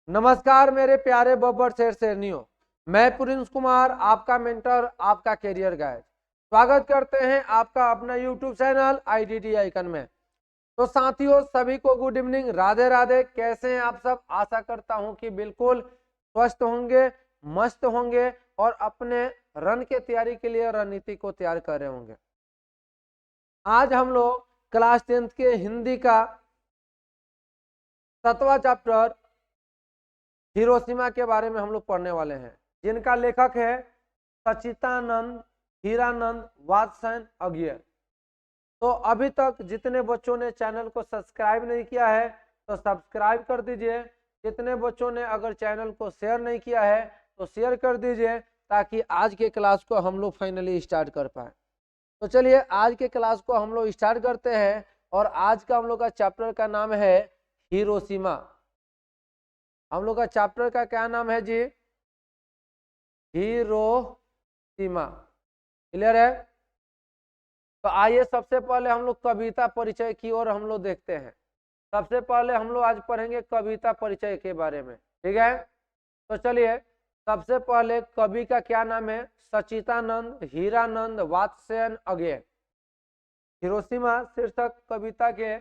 नमस्कार मेरे प्यारे बब्बर शेर शेरनियों, मैं प्रिंस कुमार, आपका मेंटर, आपका कैरियर गाइड। स्वागत करते हैं आपका अपना यूट्यूब चैनल IDT आइकन में। तो साथियों, सभी को गुड इवनिंग, राधे राधे। कैसे हैं आप सब? आशा करता हूं कि बिल्कुल स्वस्थ होंगे, मस्त होंगे और अपने रन के तैयारी के लिए रणनीति को तैयार कर रहे होंगे। आज हम लोग क्लास 10th के हिंदी का 7वां चैप्टर हिरोशिमा के बारे में हम लोग पढ़ने वाले हैं, जिनका लेखक है सच्चिदानंद हीरानंद वात्सन अज्ञे। तो अभी तक जितने बच्चों ने चैनल को सब्सक्राइब नहीं किया है तो सब्सक्राइब कर दीजिए। जितने बच्चों ने अगर चैनल को शेयर नहीं किया है तो शेयर कर दीजिए, ताकि आज के क्लास को हम लोग फाइनली स्टार्ट कर पाए। तो चलिए आज के क्लास को हम लोग स्टार्ट करते हैं। और आज का हम लोग का चैप्टर का नाम है हिरोशिमा। हम लोग का चैप्टर का क्या नाम है जी? हिरोशिमा। क्लियर है? तो आइए सबसे पहले हम लोग कविता परिचय की ओर हम लोग देखते हैं। सबसे पहले हम लोग आज पढ़ेंगे कविता परिचय के बारे में, ठीक है? तो चलिए सबसे पहले कवि का क्या नाम है? सच्चिदानंद हीरानंद वात्स्यन अज्ञे। हिरोशिमा शीर्षक कविता के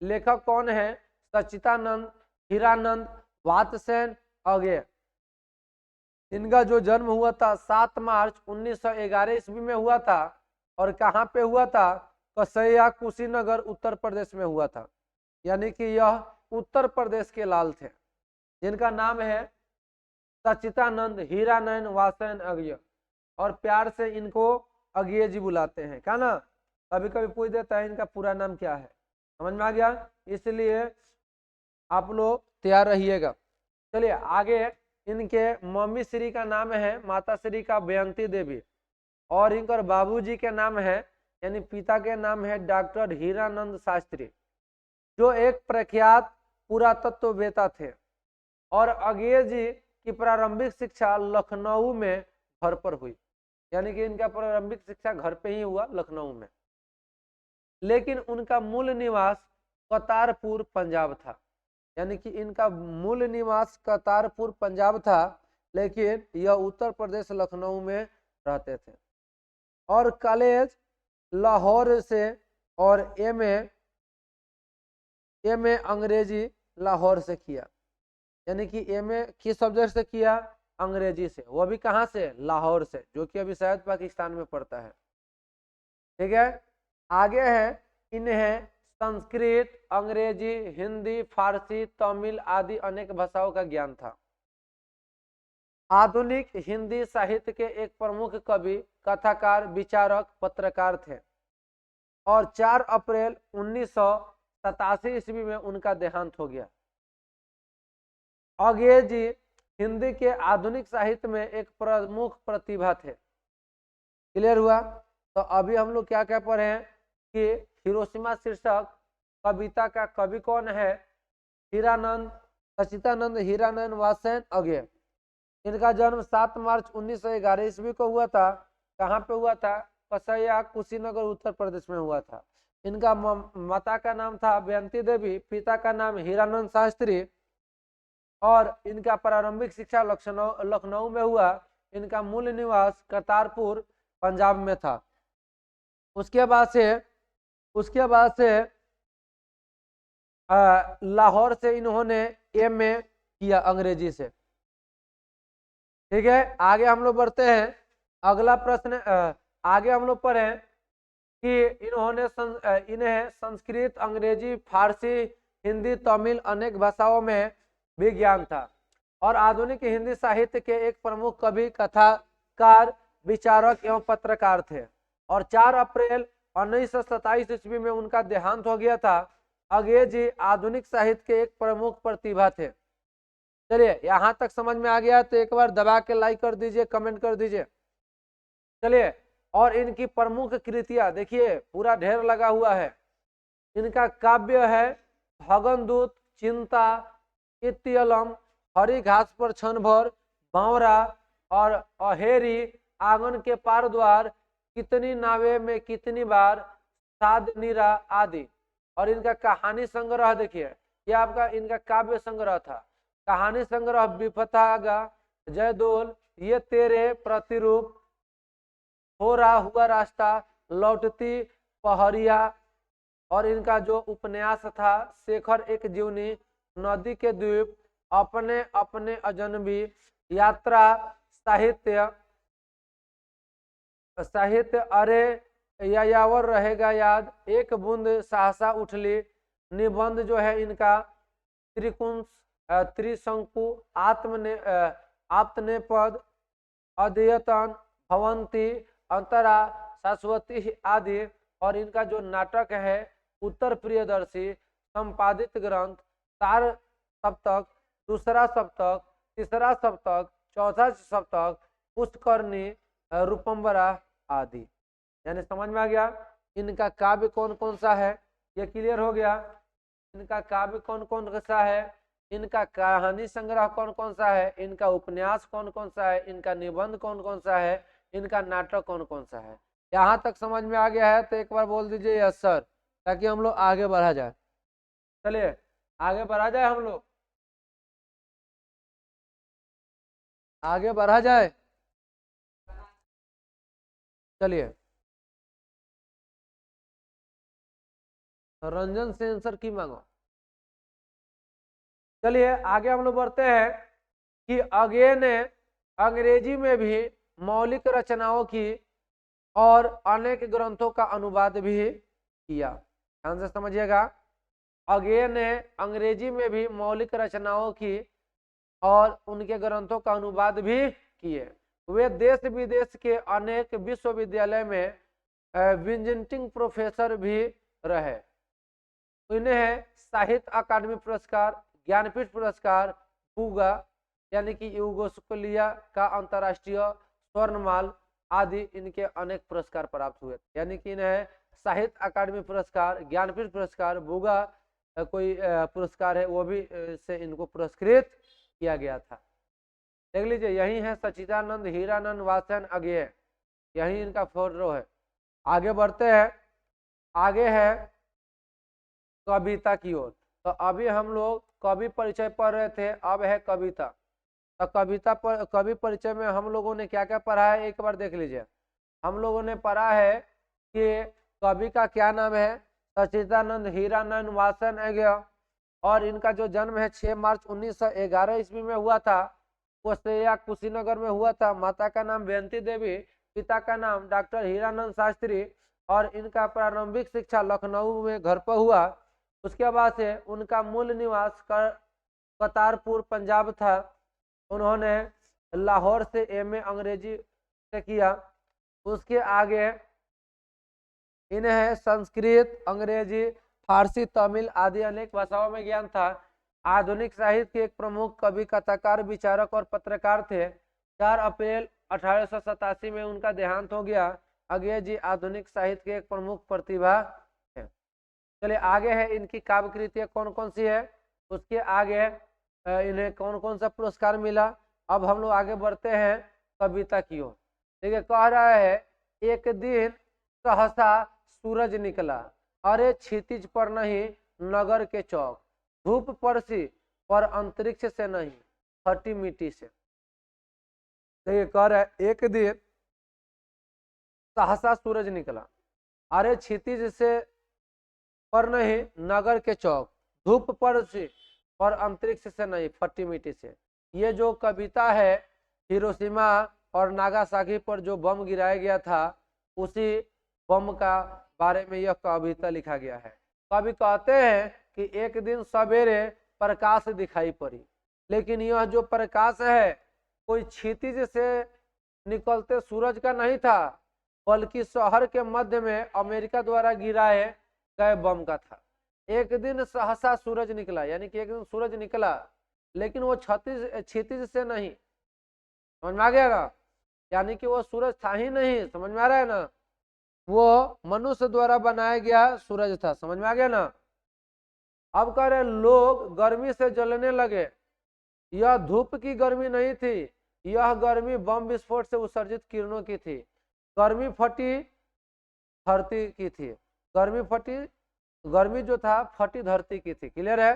लेखक कौन है? सच्चिदानंद हीरानंद वात्स्यन अज्ञे। इनका जो जन्म हुआ था 7 मार्च 1911 ईस्वी में हुआ था। और कहाँ पे हुआ था? कसैया कुशीनगर उत्तर प्रदेश में हुआ था। यानी कि यह उत्तर प्रदेश के लाल थे, जिनका नाम है सच्चिदानंद हीरानंद वात्स्यन अज्ञे। और प्यार से इनको अज्ञे जी बुलाते हैं, क्या ना? कभी कभी पूछ देता है इनका पूरा नाम क्या है। समझ में आ गया? इसलिए आप लोग तैयार रहिएगा। चलिए आगे। इनके मम्मी श्री का नाम है माता श्री का बेयंती देवी। और इनकर बाबूजी के नाम है, यानी पिता के नाम है डॉक्टर हीरानंद शास्त्री, जो एक प्रख्यात पुरातत्ववेत्ता थे। और अज्ञे जी की प्रारंभिक शिक्षा लखनऊ में घर पर हुई। यानी कि इनका प्रारंभिक शिक्षा घर पे ही हुआ, लखनऊ में। लेकिन उनका मूल निवास करतारपुर पंजाब था। यानी कि इनका मूल निवास करतारपुर पंजाब था, लेकिन यह उत्तर प्रदेश लखनऊ में रहते थे। और कॉलेज लाहौर से और एमए अंग्रेजी लाहौर से किया। यानी कि एमए किस सब्जेक्ट से किया? अंग्रेजी से। वो भी कहाँ से? लाहौर से, जो कि अभी शायद पाकिस्तान में पड़ता है। ठीक है। आगे है, इन्हें संस्कृत, अंग्रेजी, हिंदी, फारसी, तमिल आदि अनेक भाषाओं का ज्ञान था। आधुनिक हिंदी साहित्य के एक प्रमुख कवि, कथाकार, विचारक, पत्रकार थे। और 4 अप्रैल 1987 ईस्वी में उनका देहांत हो गया। अज्ञे जी हिंदी के आधुनिक साहित्य में एक प्रमुख प्रतिभा थे। क्लियर हुआ? तो अभी हम लोग क्या क्या पढ़े हैं कि हिरोशिमा शीर्षक कविता का कवि कौन है? सच्चिदानंद हीरानंद वात्स्यन अज्ञे। इनका जन्म 7 मार्च 1911 ईस्वी को हुआ था। कहाँ पे हुआ था? कसैया कुशीनगर उत्तर प्रदेश में हुआ था। इनका माता का नाम था बेयंती देवी, पिता का नाम हीरानंद शास्त्री। और इनका प्रारंभिक शिक्षा लखनऊ में हुआ। इनका मूल निवास करतारपुर पंजाब में था। उसके बाद से लाहौर से इन्होंने एमए किया अंग्रेजी से। ठीक है। आगे हम लोग बढ़ते हैं। अगला प्रश्न आगे हम लोग पढ़े कि इन्हें संस्कृत, अंग्रेजी, फारसी, हिंदी, तमिल अनेक भाषाओं में भी ज्ञान था। और आधुनिक हिंदी साहित्य के एक प्रमुख कवि, कथाकार, विचारक एवं पत्रकार थे। और 4 अप्रैल 1927 ईस्वी में उनका देहांत हो गया था। अज्ञे जी आधुनिक साहित्य के एक प्रमुख प्रतिभा थे। चलिए यहां तक समझ में आ गया तो एक बार दबा के लाइक कर दीजिए, कमेंट कर दीजिए। चलिए, और इनकी प्रमुख कृतियां देखिए, पूरा ढेर लगा हुआ है। इनका काव्य है भगनदूत, चिंता, इत्यलम, हरी घास पर क्षण भर, बावरा और अहेरी, आंगन के पार द्वार, कितनी नावे में कितनी बार, सादनीरा आदि। और इनका कहानी संग्रह देखिए, यह आपका इनका काव्य संग्रह था। कहानी संग्रह विपथागा, जयदोल, ये तेरे प्रतिरूप, हो रहा हुआ रास्ता, लौटती पहरिया, और इनका जो उपन्यास था शेखर एक जीवनी, नदी के द्वीप, अपने अपने अजनबी, यात्रा, साहित्य, साहित्य, अरे यायावर रहेगा याद, एक बूंद सहसा उठली, निबंध जो है इनका त्रिकुंस, त्रिशंकु, आत्मने आत्मनेपद, अद्यतन, भवंती, अंतरा, शाश्वती आदि। और इनका जो नाटक है उत्तर प्रियदर्शी, संपादित ग्रंथ, चार सप्तक, दूसरा सप्तक, तीसरा सप्तक, चौथा सप्तक, पुष्करणी, रूपम्बरा आदि। यानी समझ में आ गया इनका काव्य कौन कौन सा है, ये क्लियर हो गया। इनका काव्य कौन कौन सा है, इनका कहानी संग्रह कौन कौन सा है, इनका उपन्यास कौन कौन सा है, इनका निबंध कौन कौन सा है, इनका नाटक कौन कौन सा है। यहाँ तक समझ में आ गया है तो एक बार बोल दीजिए यस सर, ताकि हम लोग आगे बढ़ा जाए। चलिए आगे बढ़ा जाए, हम लोग आगे बढ़ा जाए। चलिए रंजन से आंसर की मांगो। चलिए आगे हम लोग बढ़ते हैं कि अगे ने अंग्रेजी में भी मौलिक रचनाओं की और अनेक ग्रंथों का अनुवाद भी किया। ध्यान से समझिएगा, अगे ने अंग्रेजी में भी मौलिक रचनाओं की और उनके ग्रंथों का अनुवाद भी किए। वे देश विदेश के अनेक विश्वविद्यालय में विजिटिंग प्रोफेसर भी रहे। इन्हें साहित्य अकादमी पुरस्कार, ज्ञानपीठ पुरस्कार, पूगा यानी कि यूगोस्लाविया का अंतर्राष्ट्रीय स्वर्णमाल आदि इनके अनेक पुरस्कार प्राप्त हुए। यानी कि इन्हें साहित्य अकादमी पुरस्कार, ज्ञानपीठ पुरस्कार, बुगा कोई पुरस्कार है वो भी से इनको पुरस्कृत किया गया था। देख लीजिए यही है सच्चिदानंद, हीरानंद, वासन, अज्ञेय, यही इनका फोटो है। आगे बढ़ते हैं, आगे है कविता की ओर। तो अभी हम लोग कवि परिचय पढ़ रहे थे, अब है कविता। तो कविता पर कवि परिचय में हम लोगों ने क्या क्या पढ़ा है एक बार देख लीजिए। हम लोगों ने पढ़ा है कि कवि का क्या नाम है, सच्चिदानंद हीरानंद वासन अज्ञेय, और इनका जो जन्म है 6 मार्च 1911 ईस्वी में हुआ था। कोसैया कुशीनगर में हुआ था। माता का नाम बेंती देवी, पिता का नाम डॉक्टर हीरानंद शास्त्री, और इनका प्रारंभिक शिक्षा लखनऊ में घर पर हुआ। उसके बाद से उनका मूल निवास करतारपुर पंजाब था। उन्होंने लाहौर से एमए अंग्रेजी से किया। उसके आगे इन्हें संस्कृत, अंग्रेजी, फारसी, तमिल आदि अनेक भाषाओं में ज्ञान था। आधुनिक साहित्य के एक प्रमुख कवि, कथाकार, विचारक और पत्रकार थे। 4 अप्रैल 1887 में उनका देहांत हो गया। अज्ञेय जी आधुनिक साहित्य के एक प्रमुख प्रतिभा है। चलिए आगे है इनकी काव्य कृतियां कौन कौन सी है, उसके आगे इन्हें कौन कौन सा पुरस्कार मिला। अब हम लोग आगे बढ़ते हैं कविता की ओर। ठीक है, कह रहा है एक दिन सहसा सूरज निकला, अरे क्षितिज पर नहीं नगर के चौक, धूप परसी पर अंतरिक्ष से नहीं फटी मिट्टी से। देखिए कह रहा है एक दिन सहसा सूरज निकला, अरे क्षितिज से पर नहीं नगर के चौक, धूप परसी और अंतरिक्ष से नहीं फटी मिट्टी से। ये जो कविता है हिरोशिमा और नागासाकी पर जो बम गिराया गया था, उसी बम का बारे में यह कविता लिखा गया है। कवि कहते हैं कि एक दिन सवेरे प्रकाश दिखाई पड़ी, लेकिन यह जो प्रकाश है कोई क्षितिज से निकलते सूरज का नहीं था, बल्कि शहर के मध्य में अमेरिका द्वारा गिराए गए बम का था। एक दिन सहसा सूरज निकला, यानी कि एक दिन सूरज निकला, लेकिन वो क्षितिज से नहीं। समझ में आ गया ना, यानी कि वो सूरज था ही नहीं। समझ में आ रहा है ना, वो मनुष्य द्वारा बनाया गया सूरज था। समझ में आ गया ना। अब कह रहे लोग गर्मी से जलने लगे। यह धूप की गर्मी नहीं थी, यह गर्मी बम विस्फोट से उत्सर्जित किरणों की थी। गर्मी फटी धरती की थी, गर्मी जो था फटी धरती की थी। क्लियर है।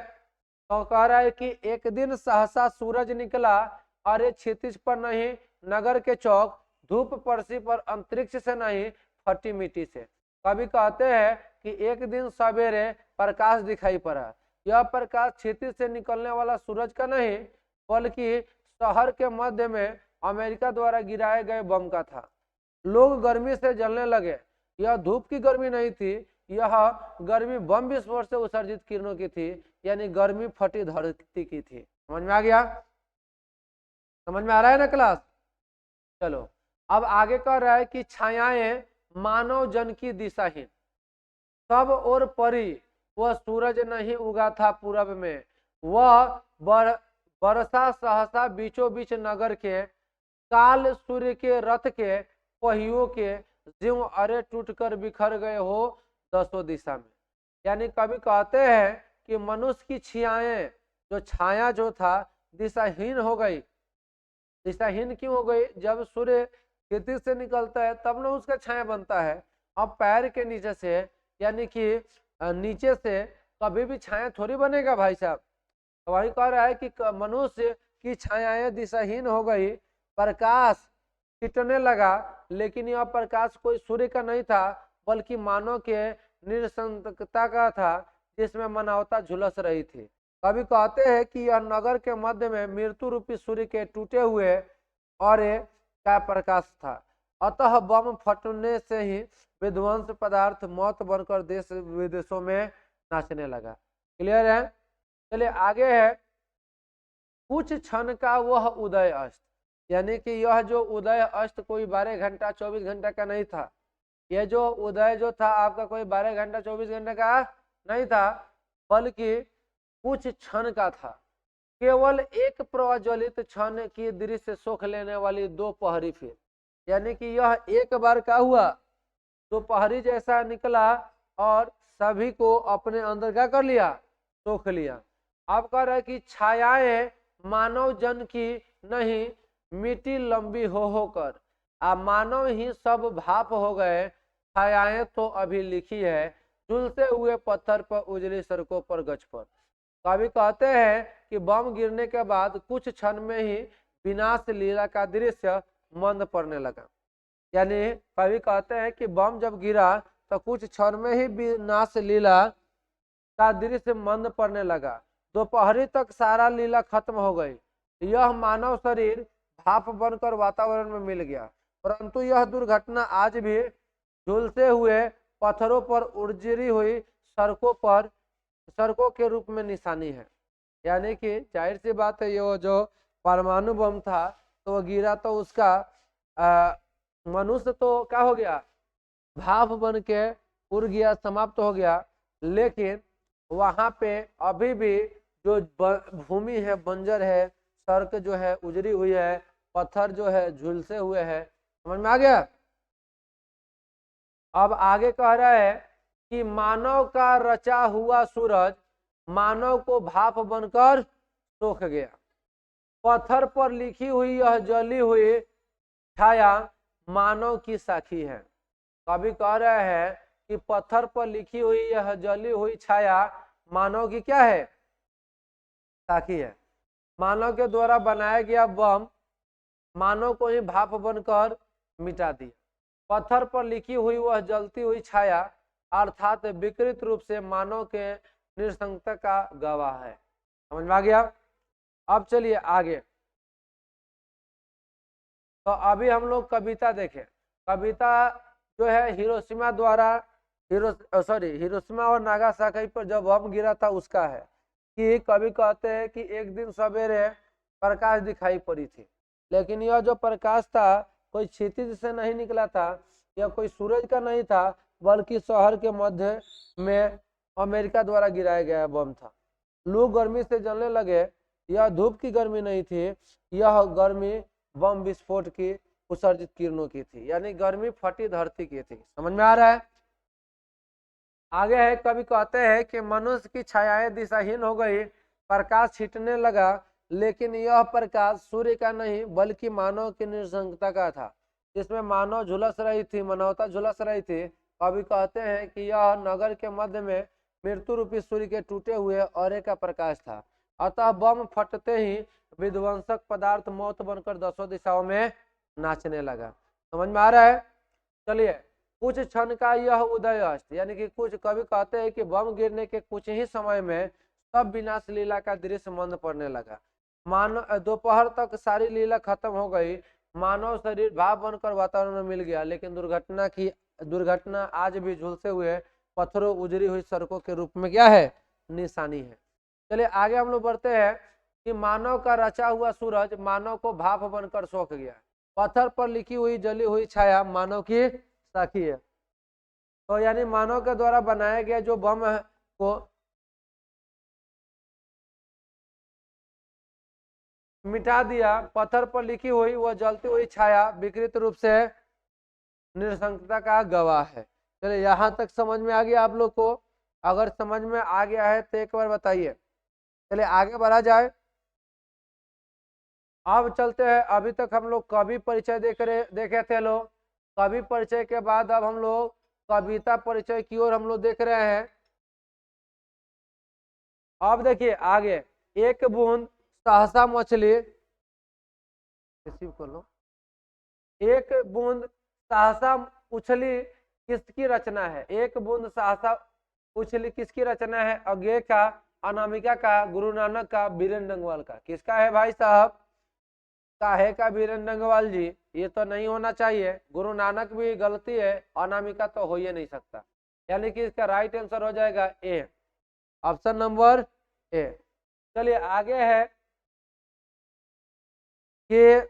तो कह रहा है कि एक दिन सहसा सूरज निकला, अरे क्षितिज पर नहीं नगर के चौक, धूप परसी पर अंतरिक्ष से नहीं फटी मिट्टी से। कवि कहते हैं कि एक दिन सवेरे प्रकाश दिखाई पड़ा, यह प्रकाश क्षितिज से निकलने वाला सूरज का नहीं बल्कि शहर के मध्य में अमेरिका द्वारा गिराए गए बम का था। लोग गर्मी से जलने लगे। यह धूप की गर्मी नहीं थी, यह गर्मी बम विस्फोट से उत्सर्जित किरणों की थी, यानी गर्मी फटी धरती की थी। समझ में आ गया? समझ में आ रहा है ना क्लास? चलो अब आगे कह रहा है कि छायाएं मानव जन की दिशाहीन, सब और परी, वह सूरज नहीं उगा था पूरब में, वह बरसा सहसा बीचों बीच नगर के, काल सूर्य के रथ के पहियों के ज्यों अरे टूटकर बिखर गए हो दसों दिशा में। यानी कवि कहते हैं कि मनुष्य की छायाएं, जो छाया जो था दिशाहीन हो गई। दिशाहीन क्यों हो गई? जब सूर्य क्षितिज से निकलता है तब ना उसका छाया बनता है। अब पैर के नीचे से यानी कि नीचे से कभी भी छाया थोड़ी बनेगा भाई साहब। तो वही कह रहा है कि मनुष्य की छायाएं दिशाहीन हो गई, प्रकाश छिटने लगा, लेकिन यह प्रकाश कोई सूर्य का नहीं था बल्कि मानव के निरसंकता का था, जिसमें मानवता झुलस रही थी। कवि कहते हैं कि यह नगर के मध्य में मृत्यु रूपी सूर्य के टूटे हुए और का प्रकाश था। अतः बम फटने से ही विध्वंस पदार्थ मौत बनकर देश विदेशों में नाचने लगा। क्लियर है? चलिए आगे है, कुछ क्षण का वह उदय अस्त, यानी कि यह जो उदय अस्त कोई 12 घंटा 24 घंटा का नहीं था। यह जो उदय जो था आपका कोई 12 घंटा 24 घंटे का नहीं था, बल्कि कुछ क्षण का था। केवल एक प्रज्वलित क्षण की दृश्य सुख लेने वाली दोपहरी फिर, यानी कि यह एक बार का हुआ, दोपहरी जैसा निकला और सभी को अपने अंदर क्या कर लिया? सोख लिया। अब कह रहा है कि छायाएं मानव जन की नहीं मिट्टी लंबी हो होकर, मानव ही सब भाप हो गए। छायाएं तो अभी लिखी है झुलते हुए पत्थर पर उजली सड़कों पर गज पर। कवि कहते हैं कि बम गिरने के बाद कुछ क्षण में ही विनाश लीला का दृश्य मंद पड़ने लगा। यानी कवि कहते हैं कि बम जब गिरा तो कुछ क्षण में ही विनाश लीला का दृश्य मंद पड़ने लगा। दोपहरी तक सारा लीला खत्म हो गई। यह मानव शरीर भाप बनकर वातावरण में मिल गया, परंतु यह दुर्घटना आज भी झुलते हुए पत्थरों पर उजरी हुई सड़कों के रूप में निशानी है। यानी कि जाहिर सी बात है, ये जो परमाणु बम था तो वो गिरा तो उसका मनुष्य तो क्या हो गया? भाप बन के उड़ गया, समाप्त हो गया। लेकिन वहां पे अभी भी जो भूमि है बंजर है, सड़क जो है उजड़ी हुई है, पत्थर जो है झुलसे हुए है। समझ में आ गया? अब आगे कह रहा है कि मानव का रचा हुआ सूरज मानव को भाप बनकर सोख गया। पत्थर पर लिखी हुई यह जली हुई छाया मानव की साखी है। कवि कह रहे हैं कि पत्थर पर लिखी हुई यह जली हुई छाया मानव की क्या है? साखी है। मानव के द्वारा बनाया गया बम मानव को ही भाप बनकर मिटा दिया। पत्थर पर लिखी हुई वह जलती हुई छाया अर्थात विकृत रूप से मानव के निरसंगता का गवाह है। समझ में आ गया? अब चलिए आगे। तो अभी हम लोग कविता देखें। कविता जो है हिरोशिमा और नागासाकी पर जब बम गिरा था उसका है। कि कवि कहते हैं कि एक दिन सवेरे प्रकाश दिखाई पड़ी थी, लेकिन यह जो प्रकाश था कोई क्षितिज से नहीं निकला था, यह कोई सूरज का नहीं था, बल्कि शहर के मध्य में अमेरिका द्वारा गिराया गया बम था। लोग गर्मी से जलने लगे। यह धूप की गर्मी नहीं थी, यह गर्मी बम विस्फोट की उत्सर्जित किरणों की थी, यानी गर्मी फटी धरती की थी। समझ में आ रहा है? आगे है, कवि कहते हैं कि मनुष्य की छायाएं दिशाहीन हो गई, प्रकाश छिटने लगा, लेकिन यह प्रकाश सूर्य का नहीं बल्कि मानव की निरसंगता का था, जिसमें मानव झुलस रही थी, मानवता झुलस रही थी। कवि कहते हैं कि यह नगर के मध्य में मृत्यु रूपी सूर्य के टूटे हुए औरे का प्रकाश था, अतः बम फटते ही विध्वंसक पदार्थ मौत बनकर 10 दिशाओं में नाचने लगा। समझ में आ रहा है? चलिए, कुछ क्षण का यह उदय अस्त, यानी कि कुछ कवि कहते हैं कि बम गिरने के कुछ ही समय में सब विनाश लीला का दृश्य मंद पड़ने लगा। मानव दोपहर तक सारी लीला खत्म हो गई, मानव शरीर भाप बनकर वातावरण में मिल गया, लेकिन दुर्घटना आज भी झुलसे हुए पत्थरों, उजरी हुई सड़कों के रूप में क्या है? निशानी है। चलिए आगे हम लोग बढ़ते हैं कि मानव का रचा हुआ सूरज मानव को भाप बनकर सोख गया। पत्थर पर लिखी हुई जली हुई छाया मानव की साखी है। तो यानी मानव के द्वारा बनाया गया जो बम को मिटा दिया, पत्थर पर लिखी हुई वह जलती हुई छाया विकृत रूप से निरसंकता का गवाह है। चलिए यहाँ तक समझ में आ गया आप लोग को? अगर समझ में आ गया है तो एक बार बताइए। चलिए आगे बढ़ा जाए। अब चलते हैं, अभी तक हम लोग कवि परिचय देखे थे लोग। कवि परिचय के बाद अब हम लोग कविता परिचय की ओर हम लोग देख रहे हैं। अब देखिए आगे, एक बूंद सहसा मछली, रिसीव कर लो। एक बूंद सहसा उछली किसकी रचना है? एक बूंद सहसा उछली किसकी रचना है? अज्ञे का, अनामिका का, गुरु नानक का, बीरेन डंगवाल का। किसका है भाई साहब? काहे का बीरेन डंगवाल जी? ये तो नहीं होना चाहिए। गुरु नानक भी गलती है, अनामिका तो हो ही नहीं सकता। यानी कि इसका राइट आंसर हो जाएगा ए, ऑप्शन नंबर ए। चलिए आगे है कि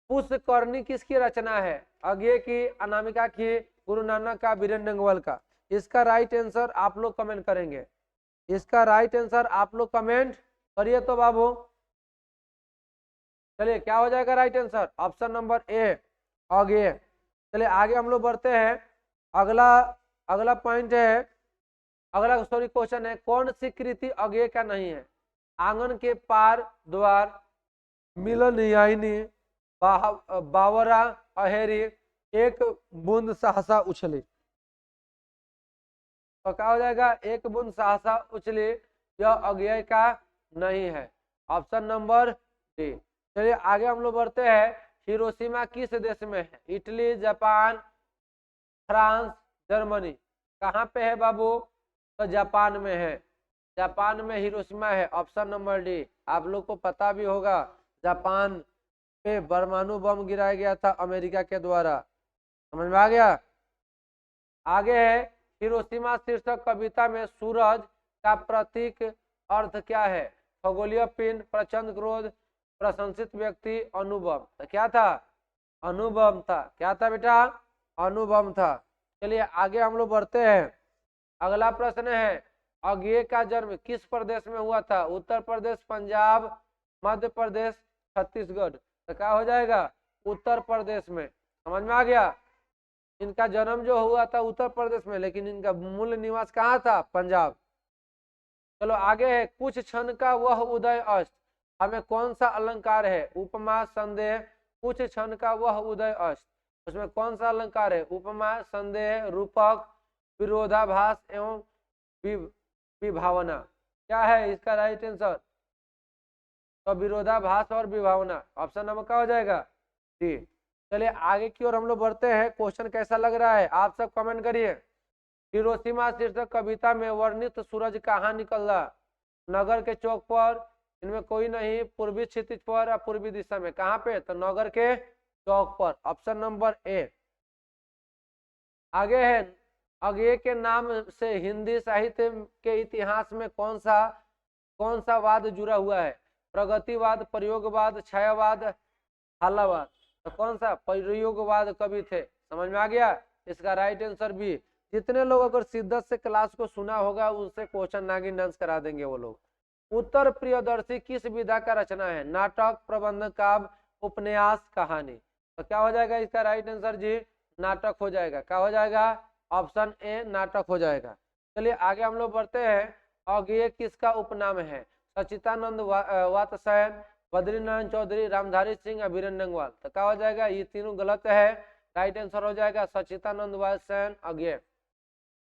पुष्करणी किसकी रचना है? अज्ञे की, अनामिका की, गुरु नानक का, बीरेन डंगवाल का। इसका राइट आंसर आप लोग कमेंट करेंगे। इसका राइट आंसर आप लोग कमेंट करिए तो बाबू। चलिए क्या हो जाएगा right answer? Option number A, Agyeya. चलिए आगे हम लोग बढ़ते हैं। अगला अगला पॉइंट है, अगला सॉरी क्वेश्चन है, कौन सी कृति अज्ञे का नहीं है? आंगन के पार द्वार, मिलन याइनी, बावरा अहेरी, एक बूंद सहसा उछली। तो क्या हो जाएगा? एक बूंद सहसा उछली, यह अज्ञे का नहीं है। Option number D. चलिए आगे हम लोग बढ़ते हैं। हिरोशिमा किस देश में है? Italy, Japan, France, Germany. कहाँ पे है बाबू? तो जापान में है। जापान में हिरोशिमा है, ऑप्शन नंबर डी। आप लोग को पता भी होगा जापान पे परमाणु बम गिराया गया था अमेरिका के द्वारा। समझ में आ गया? आगे है, हिरोशिमा शीर्षक कविता में सूरज का प्रतीक अर्थ क्या है? खगोलीय पिंड, प्रचंड क्रोध, प्रशंसित व्यक्ति, अनुभव। तो क्या था? अनुभव था। क्या था बेटा? अनुभव था। चलिए आगे हम लोग बढ़ते हैं। अगला प्रश्न है, अज्ञे का जन्म किस प्रदेश में हुआ था? उत्तर प्रदेश, पंजाब, मध्य प्रदेश, छत्तीसगढ़। तो क्या हो जाएगा? उत्तर प्रदेश में। समझ में आ गया? इनका जन्म जो हुआ था उत्तर प्रदेश में, लेकिन इनका मूल निवास कहाँ था? पंजाब। चलो आगे है, कुछ क्षण का वह उदय अस्त, हमें कौन सा अलंकार है? उपमा, संदेह, कुछ क्षण का वह उदय अस्त, उसमें कौन सा अलंकार है? उपमा, संदेह, रूपक, विरोधाभास एवं विभावना। क्या है इसका राइट आंसर? तो विरोधाभास और विभावना। ऑप्शन नंबर क्या हो जाएगा? डी। चलिए आगे की ओर हम लोग बढ़ते हैं। क्वेश्चन कैसा लग रहा है आप सब कमेंट करिए। हिरोशिमा शीर्षक कविता में वर्णित सूरज कहाँ निकला? नगर के चौक पर, इनमें कोई नहीं, पूर्वी क्षितिज पर या पूर्वी दिशा में। कहाँ पे? तो नगर के चौक पर। Option number A. आगे है, अज्ञे के नाम से हिंदी साहित्य के इतिहास में कौन सा वाद जुड़ा हुआ है? प्रगतिवाद, प्रयोगवाद, छायावाद, हालावाद। तो कौन सा? प्रयोगवाद कवि थे। समझ में आ गया? इसका राइट आंसर भी। जितने लोग अगर शिद्दत से क्लास को सुना होगा उनसे क्वेश्चन नागिन डांस करा देंगे वो लोग। उत्तर प्रियदर्शी किस विधा का रचना है? नाटक, प्रबंध, काव्य, उपन्यास, कहानी। तो क्या हो जाएगा इसका राइट आंसर जी? नाटक हो जाएगा। क्या हो जाएगा? ऑप्शन ए, नाटक हो जाएगा। चलिए आगे हम लोग बढ़ते हैं। अज्ञे किसका उपनाम है? सचिदानंद वात्स्यायन, बद्रीनारायण चौधरी, रामधारी सिंह या बीरेन डंगवाल। तो क्या हो जाएगा? ये तीनों गलत है। राइट आंसर हो जाएगा सचिदानंद वात्स्यायन, अज्ञे।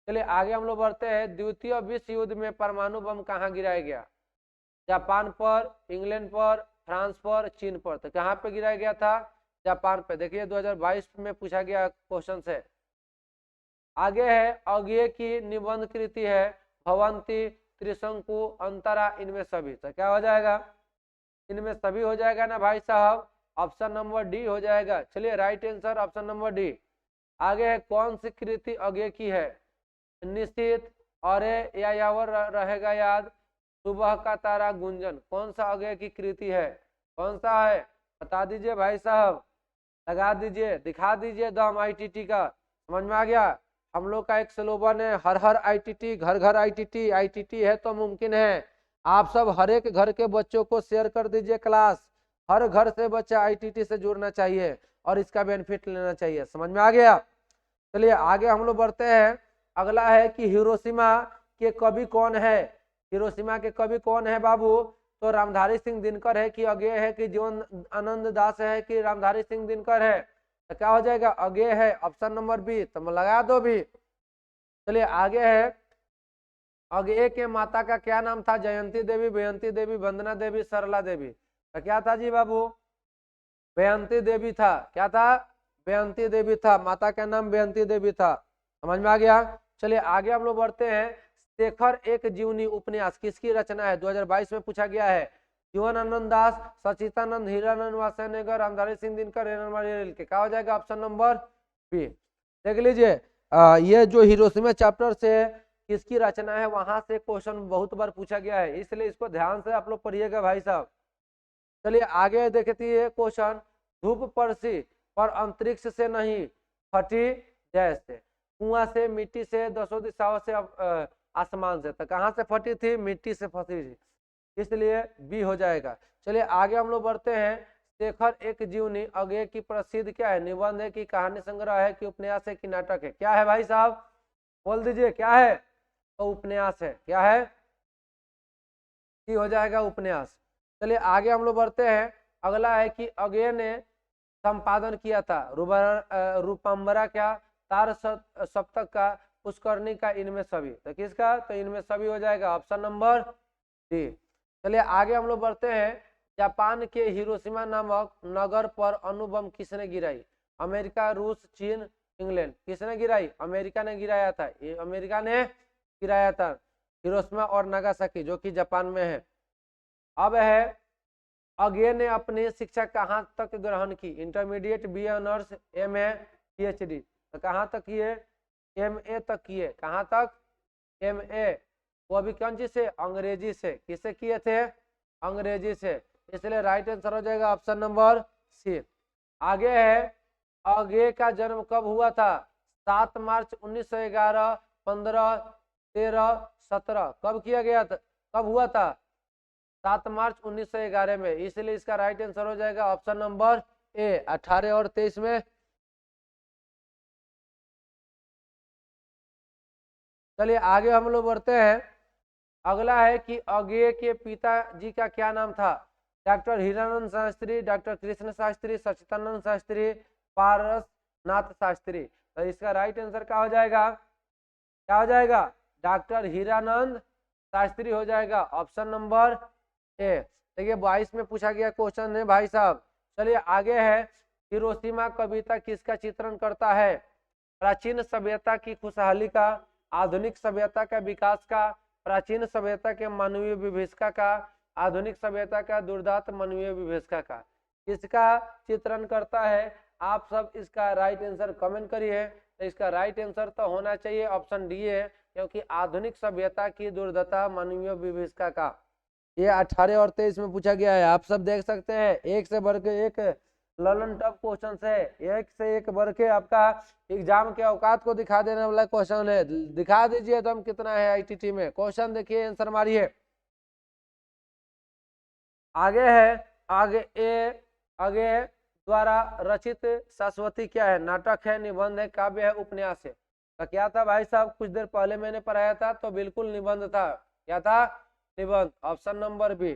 चलिए आगे हम लोग बढ़ते हैं। द्वितीय विश्व युद्ध में परमाणु बम कहाँ गिराया गया? जापान पर, इंग्लैंड पर, फ्रांस पर, चीन पर। तो कहाँ पे गिराया गया था? जापान पे। देखिए 2022 में पूछा गया क्वेश्चन से। आगे है अज्ञेय की निबंध कृति है भवंती, त्रिशंकु, अंतरा, इनमें सभी। तो क्या हो जाएगा? इनमें सभी हो जाएगा ना भाई साहब? ऑप्शन नंबर डी हो जाएगा। चलिए right answer option number D. आगे है कौन सी कृति अज्ञेय की है? निश्चित, अरे या यावर रहेगा याद, सुबह का तारा, गुंजन। कौन सा अज्ञेय की कृति है? कौन सा है? बता दीजिए भाई साहब, लगा दीजिए, दिखा दीजिए दम आईटीटी का। समझ में आ गया? हम लोग का एक स्लोगन है, हर हर आईटीटी, घर घर आईटीटी। आईटीटी है तो मुमकिन है। आप सब हर एक घर के बच्चों को शेयर कर दीजिए क्लास। हर घर से बच्चा आईटीटी से जुड़ना चाहिए और इसका बेनिफिट लेना चाहिए। समझ में आ गया? चलिए आगे हम लोग बढ़ते हैं। अगला है कि हिरोशिमा के कवि कौन है? हिरोशिमा के कवि कौन है बाबू? तो रामधारी सिंह दिनकर है कि अज्ञेय है कि जीवन आनंद दास है कि रामधारी सिंह दिनकर है? तो क्या हो जाएगा? अज्ञेय है, ऑप्शन नंबर बी। तो लगा दो भी। चलिए आगे है, अज्ञेय के माता का क्या नाम था? जयंती देवी, बेयंती देवी, वंदना देवी, सरला देवी। तो क्या था जी बाबू? बेयंती देवी था। क्या था? बेयंती देवी था। माता का नाम बेयंती देवी था। समझ में आ गया? चलिए आगे हम लोग बढ़ते हैं। शेखर एक जीवनी उपन्यास किसकी रचना है? 2022 में पूछा गया है। जीवनानंद दास, सचितानंद, हीरानंद वासेनेगर, रामधारी सिंह दिनकर, के। क्या हो जाएगा? Option number B. देख लीजिए ये जो हिरोशिमा चैप्टर से किसकी रचना है, वहां से क्वेश्चन बहुत बार पूछा गया है, इसलिए इसको ध्यान से आप लोग पढ़िएगा भाई साहब। चलिए आगे देखती है क्वेश्चन, धूप परसी पर अंतरिक्ष से नहीं फटी जैसे, कुआं से, मिट्टी से, दसों दिशाओं से, आसमान से। तो कहाँ से फटी थी? मिट्टी से फटी थी, इसलिए बी हो जाएगा। चलिए आगे हम लोग बढ़ते हैं। शेखर एक जीवनी अज्ञेय की प्रसिद्ध क्या है? निबंध है कि कहानी संग्रह है कि उपन्यास है कि नाटक है? क्या है भाई साहब? बोल दीजिए क्या है? तो उपन्यास है। क्या है? की हो जाएगा उपन्यास। चलिए आगे हम लोग बढ़ते हैं। अगला है कि अज्ञेय ने संपादन किया था रूपम्बरा क्या, तार सप्तक का, पुष्करणी का, इनमें सभी। तो किसका? तो इनमें सभी हो जाएगा, ऑप्शन नंबर डी। चलिए आगे हम लोग बढ़ते हैं। जापान के हिरोशिमा नामक नगर पर अणुबम किसने गिराई? अमेरिका, रूस, चीन, इंग्लैंड। किसने गिराई? अमेरिका ने गिराया था। ये अमेरिका ने गिराया था हिरोशिमा और नागासाकी, जो कि जापान में है। अब है अज्ञेय ने अपनी शिक्षा कहाँ तक ग्रहण की? Intermediate, B honours, MA, PhD. तो कहाँ तक किए? एमए तक किए। कहाँ तक? एमए। वो अभी कौन चीज से? अंग्रेजी से। किससे किए थे? अंग्रेजी से। इसलिए राइट आंसर हो जाएगा ऑप्शन नंबर सी। आगे है अज्ञेय का जन्म कब हुआ था? 7 मार्च 1911, 15, 13, 17। कब किया गया था? कब हुआ था? 7 मार्च 1911 में। इसलिए इसका राइट आंसर हो जाएगा ऑप्शन नंबर ए, 18 और 23 में। चलिए आगे हम लोग बढ़ते हैं। अगला है कि अज्ञेय के पिताजी का क्या नाम था? डॉक्टर हीरानंद शास्त्री, डॉक्टर कृष्ण शास्त्री, सच्चिदानंद शास्त्री, पारसनाथ शास्त्री। तो इसका राइट आंसर क्या हो जाएगा? क्या हो जाएगा? डॉक्टर हीरानंद शास्त्री हो जाएगा, ऑप्शन नंबर ए। देखिए 22 में पूछा गया क्वेश्चन है भाई साहब। चलिए आगे है, हिरोशिमा कविता किसका चित्रण करता है? प्राचीन सभ्यता की खुशहाली का, आधुनिक सभ्यता का विकास का, प्राचीन सभ्यता के मानवीय विभीषिका का, आधुनिक सभ्यता का दुर्दांत मानवीय विभीषिका का। किसका चित्रण करता है? आप सब इसका राइट आंसर कमेंट करिए। तो इसका राइट आंसर तो होना चाहिए ऑप्शन डी है, क्योंकि आधुनिक सभ्यता की दुर्दशा मानवीय विभीषिका का। ये 18 और 23 में पूछा गया है। आप सब देख सकते हैं, एक से बढ़ के एक ललन टफ क्वेश्चन है, एक से एक बढ़ के आपका एग्जाम के औकात को दिखा देने वाला क्वेश्चन है। दिखा दीजिए दम कितना है आईटीटी में। क्वेश्चन देखिए, आंसर मारिए। आगे है आगे द्वारा रचित शाश्वती क्या है? नाटक है, निबंध है, काव्य है, उपन्यास है? तो क्या था भाई साहब? कुछ देर पहले मैंने पढ़ाया था, तो बिल्कुल निबंध था। क्या था? निबंध, ऑप्शन नंबर बी।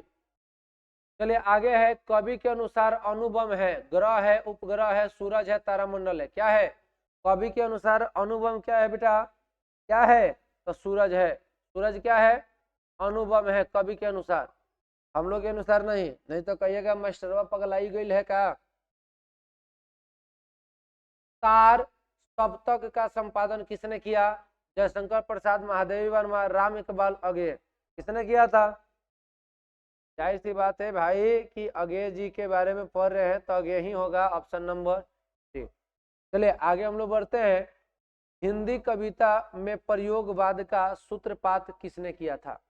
चलिए आगे है, कवि के अनुसार अणुबम है, ग्रह है, उपग्रह है, सूरज है, तारामंडल है? क्या है? कवि के अनुसार अणुबम क्या है बेटा? क्या है? तो सूरज है। सूरज क्या है? अणुबम है कवि के अनुसार। हम लोग के अनुसार नहीं, नहीं तो कहिएगा मास्टरवा पगलाई गई है क्या। तार सप्तक का संपादन किसने किया? जयशंकर प्रसाद, महादेवी वर्मा, राम इकबाल अगे। किसने किया था? जाहिर सी बात है भाई कि अगे जी के बारे में पढ़ रहे हैं तो अगे ही होगा, ऑप्शन नंबर डी। चलिए आगे हम लोग बढ़ते हैं। हिंदी कविता में प्रयोगवाद का सूत्रपात किसने किया था?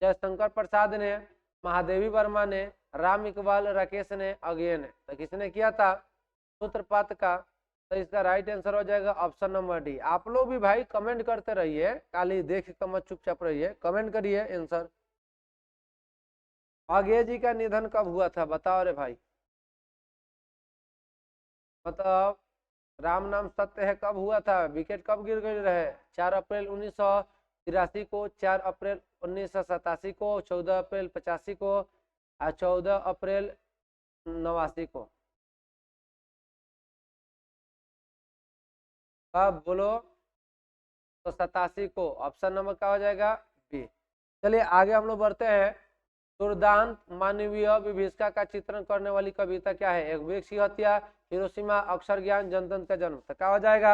जयशंकर प्रसाद ने, महादेवी वर्मा ने, राम इकबाल, राकेश ने, अगे ने। तो किसने किया था सूत्रपात का? तो इसका राइट आंसर हो जाएगा ऑप्शन नंबर डी। आप लोग भी भाई कमेंट करते रहिए, खाली देख के मत चुपचाप रहिए, कमेंट करिए आंसर। अगे जी का निधन कब हुआ था बताओ रे भाई। मतलब राम नाम सत्य है कब हुआ था, विकेट कब गिर गए रहे? 4 अप्रैल 1983 को, 4 अप्रैल 1987 को, 14 अप्रैल 85 को और 14 अप्रैल 89 को। कब बोलो? तो 87 को, ऑप्शन नंबर क्या हो जाएगा? बी। चलिए आगे हम लोग बढ़ते हैं। दुर्दांत मानवीय विभीषिका का चित्रण करने वाली कविता क्या है? एक वृक्ष की हत्या, हिरोशिमा, अक्षर ज्ञान, जनतंत्र का जन्म। तो क्या हो जाएगा?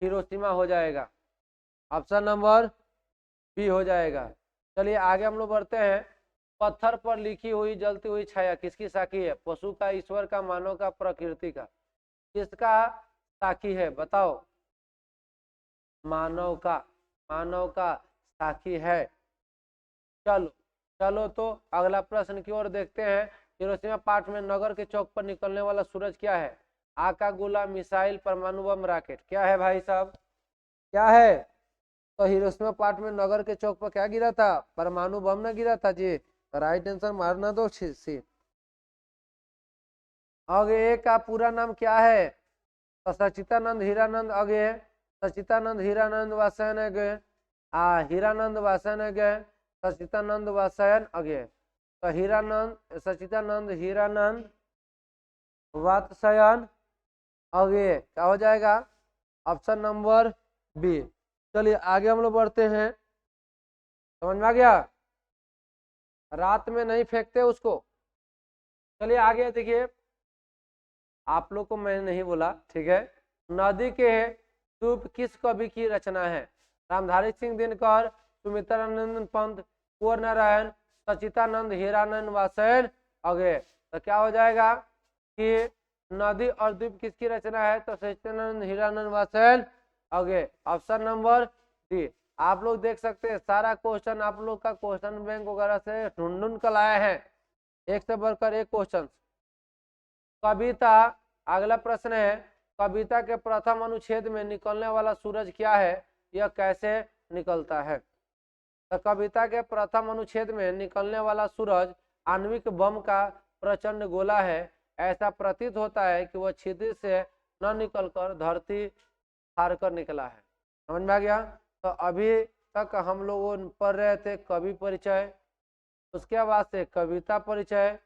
हिरोशिमा हो जाएगा, ऑप्शन नंबर बी हो जाएगा। चलिए आगे हम लोग बढ़ते हैं। पत्थर पर लिखी हुई जलती हुई छाया किसकी साखी है? पशु का, ईश्वर का, मानव का, प्रकृति का? किसका साखी है बताओ? मानव का, मानव का साखी है। चलो चलो तो अगला प्रश्न की ओर देखते हैं। हिरोशिमा पाठ में नगर के चौक पर निकलने वाला सूरज क्या है? आका, गोला, मिसाइल, परमाणु बम, रॉकेट? क्या है भाई साहब, क्या है? तो हिरोशिमा पाठ में नगर के चौक पर क्या गिरा था? परमाणु बम न गिरा था जी। तो राइट आंसर मारना दो सी। अगे का पूरा नाम क्या है? तो सचितानंद हीरानंद अगे, सचितानंद हीरानंद वासयन अगे, हीरानंद वासयन अगे, सचितानंद वासयन अगे। तो हीरानंद, सचितानंद हीरानंद वात्स्यन अगे क्या हो जाएगा? Option number B. चलिए आगे हम लोग बढ़ते हैं। समझ में आ गया? रात में नहीं फेंकते उसको। चलिए आगे देखिए, आप लोग को मैंने नहीं बोला, ठीक है। नदी के सूप किस कवि की रचना है? रामधारी सिंह दिनकर, सुमित्रानंद पंत, कुंवर नारायण, सचितानंद हीरानंद वासयन अगे। तो क्या हो जाएगा कि नदी और द्वीप किसकी रचना है? तो सचितानंद हीरानंद वासयन अगे, ऑप्शन नंबर डी। आप लोग देख सकते हैं सारा क्वेश्चन आप लोग का क्वेश्चन बैंक वगैरह से ढूंढ कर लाए हैं, एक से बढ़कर एक क्वेश्चन। कविता, अगला प्रश्न है, कविता के प्रथम अनुच्छेद में निकलने वाला सूरज क्या है? यह कैसे निकलता है? तो कविता के प्रथम अनुच्छेद में निकलने वाला सूरज आणविक बम का प्रचंड गोला है। ऐसा प्रतीत होता है कि वह क्षितिज से न निकलकर धरती फाड़ कर निकला है। समझ में आ गया? तो अभी तक हम लोग पढ़ रहे थे कवि परिचय, उसके बाद से कविता परिचय,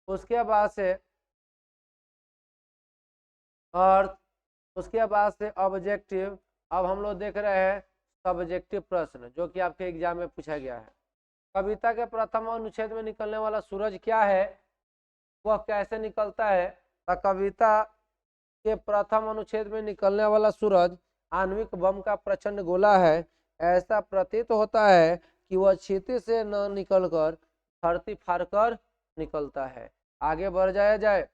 उसके बाद से अर्थ, उसके बाद से ऑब्जेक्टिव। अब हम लोग देख रहे हैं सब्जेक्टिव प्रश्न जो कि आपके एग्जाम में पूछा गया है। कविता के प्रथम अनुच्छेद में निकलने वाला सूरज क्या है, वह कैसे निकलता है? तो कविता के प्रथम अनुच्छेद में निकलने वाला सूरज आणविक बम का प्रचंड गोला है। ऐसा प्रतीत होता है कि वह क्षितिज से न निकलकर धरती फाड़ कर निकलता है। आगे बढ़ जाया जाए।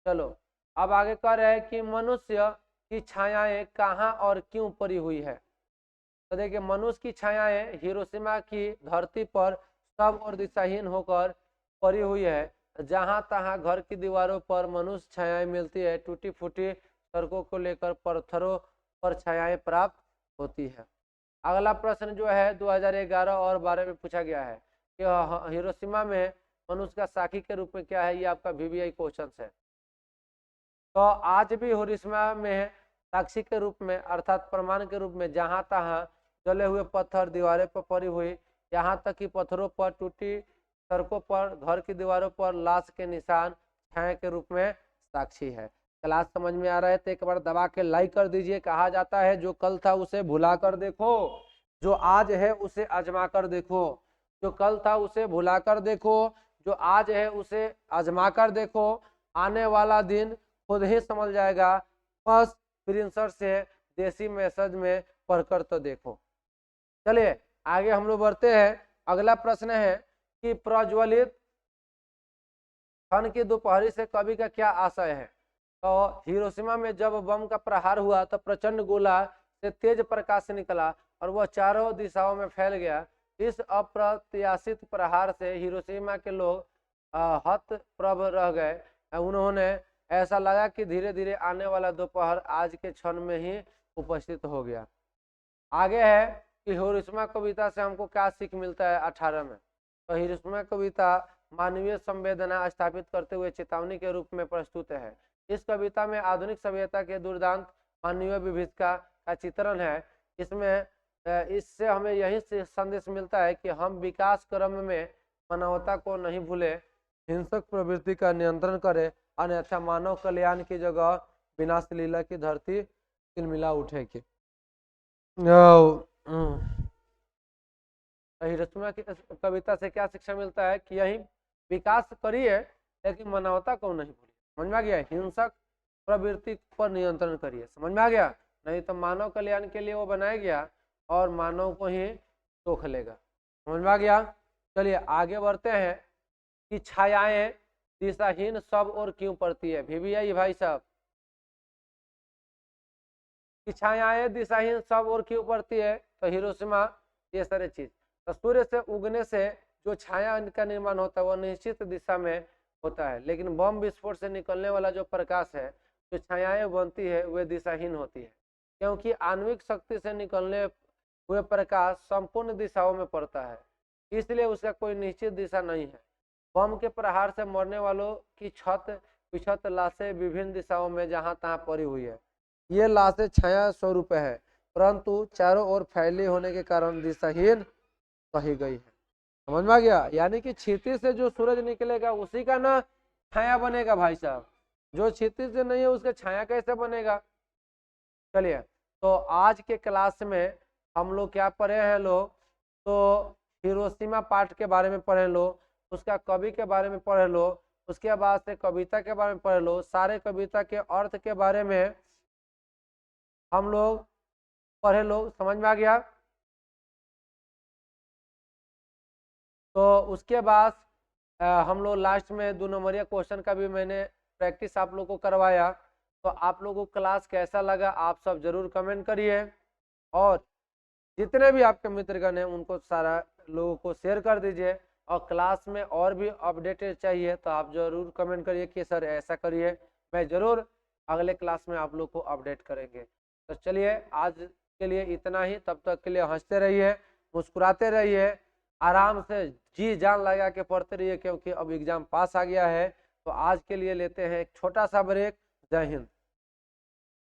चलो अब आगे कह रहे हैं कि मनुष्य की छायाएं कहाँ और क्यों पड़ी हुई है? तो देखिए मनुष्य की छायाएं हिरोशिमा की धरती पर सब और दिशाहीन होकर पड़ी हुई है। जहां तहां घर की दीवारों पर मनुष्य छायाएं मिलती है, टूटी फूटी सड़कों को लेकर पत्थरों पर छायाएं प्राप्त होती है। अगला प्रश्न जो है 2011 और 12 में पूछा गया है कि हिरोशिमा में मनुष्य का साखी के रूप में क्या है? ये आपका VVI क्वेश्चन है। तो आज भी हिरोशिमा में साक्षी के रूप में अर्थात प्रमाण के रूप में जहां तहां जले हुए पत्थर दीवारें पर पड़ी हुई, यहाँ तक कि पत्थरों पर, टूटी सड़कों पर, घर की दीवारों पर लाश के निशान छाया के रूप में साक्षी है। क्लास समझ में आ रहा है तो एक बार दबा के लाइक कर दीजिए। कहा जाता है जो कल था उसे भुला कर देखो, जो आज है उसे आजमा कर देखो, जो कल था उसे भुलाकर देखो, जो आज है उसे आजमा कर देखो, आने वाला दिन खुद ही समझ जाएगा, बस प्रिंसर से देसी मैसेज में पढ़कर तो देखो। चलिए आगे हम लोग बढ़ते हैं। अगला प्रश्न है कि प्रज्वलित क्षण की दोपहरी से कवि का क्या आशय है। तो हिरोशिमा में जब बम का प्रहार हुआ तो प्रचंड गोला से तेज प्रकाश निकला और वह चारों दिशाओं में फैल गया। इस अप्रत्याशित प्रहार से हिरोशिमा के लोग हतप्रभ रह गए। उन्होंने ऐसा लगा कि धीरे धीरे आने वाला दोपहर आज के क्षण में ही उपस्थित हो गया। आगे है कि हिरोशिमा कविता से हमको क्या सीख मिलता है 18 में। तो हिरोशिमा कविता मानवीय संवेदना स्थापित करते हुए चेतावनी के रूप में प्रस्तुत है। इस कविता में आधुनिक सभ्यता के दुर्दांत मानवीय विविधता का चित्रण है। इससे हमें यही संदेश मिलता है कि हम विकास क्रम में मानवता को नहीं भूले, हिंसक प्रवृत्ति का नियंत्रण करें, अन्यथा मानव कल्याण की जगह विनाश लीला की धरती तिलमिला उठेगी। हिरोशिमा की कविता से क्या शिक्षा मिलता है कि यही विकास करिए लेकिन मानवता को नहीं भूलिए। समझ में आ गया? हिंसक प्रवृत्ति पर नियंत्रण करिए। समझ में आ गया? नहीं तो मानव कल्याण के लिए वो बनाया गया और मानव को ही सोख लेगा। समझ में आ गया? चलिए आगे बढ़ते हैं कि छायाएं दिशाहीन सब और क्यों पड़ती है। VVI भाई साहब, कि छायाएं दिशाहीन सब और क्यों पड़ती है। तो हिरोशिमा ये सारे चीज, तो सूर्य से उगने से जो छाया का निर्माण होता है वह निश्चित दिशा में होता है, लेकिन बम विस्फोट से निकलने वाला जो प्रकाश है, जो छायाएं बनती है वे दिशाहीन होती है, क्योंकि आणविक शक्ति से निकलने हुए प्रकाश संपूर्ण दिशाओं में पड़ता है, इसलिए उसका कोई निश्चित दिशा नहीं है। बम के प्रहार से मरने वालों की छत लाशें विभिन्न दिशाओं में जहां तहां पड़ी हुई है। ये लाशें छाया स्वरूप है, परंतु चारों ओर फैली होने के कारण दिशाहीन कही गई है। समझ में आ गया? यानी कि क्षितिज से जो सूरज निकलेगा उसी का ना छाया बनेगा भाई साहब, जो क्षितिज से नहीं है उसका छाया कैसे बनेगा। चलिए तो आज के क्लास में हम लोग क्या पढ़े हैं लोग, तो हिरोशिमा पाठ के बारे में पढ़े लो, उसका कवि के बारे में पढ़े लो, उसके बाद से कविता के बारे में पढ़ लो, सारे कविता के अर्थ के बारे में हम लोग पढ़े लो। समझ में आ गया? तो उसके बाद हम लोग लास्ट में 2 नंबरिया क्वेश्चन का भी मैंने प्रैक्टिस आप लोग को करवाया। तो आप लोगों को क्लास कैसा लगा आप सब जरूर कमेंट करिए, और जितने भी आपके मित्रगण हैं उनको सारा लोगों को शेयर कर दीजिए। और क्लास में और भी अपडेटेड चाहिए तो आप जरूर कमेंट करिए कि सर ऐसा करिए, मैं जरूर अगले क्लास में आप लोग को अपडेट करेंगे। तो चलिए आज के लिए इतना ही, तब तक के लिए हंसते रहिए, मुस्कुराते रहिए, आराम से जी जान लगा के पढ़ते रहिए, क्योंकि अब एग्जाम पास आ गया है। तो आज के लिए लेते हैं एक छोटा सा ब्रेक। जय हिंद।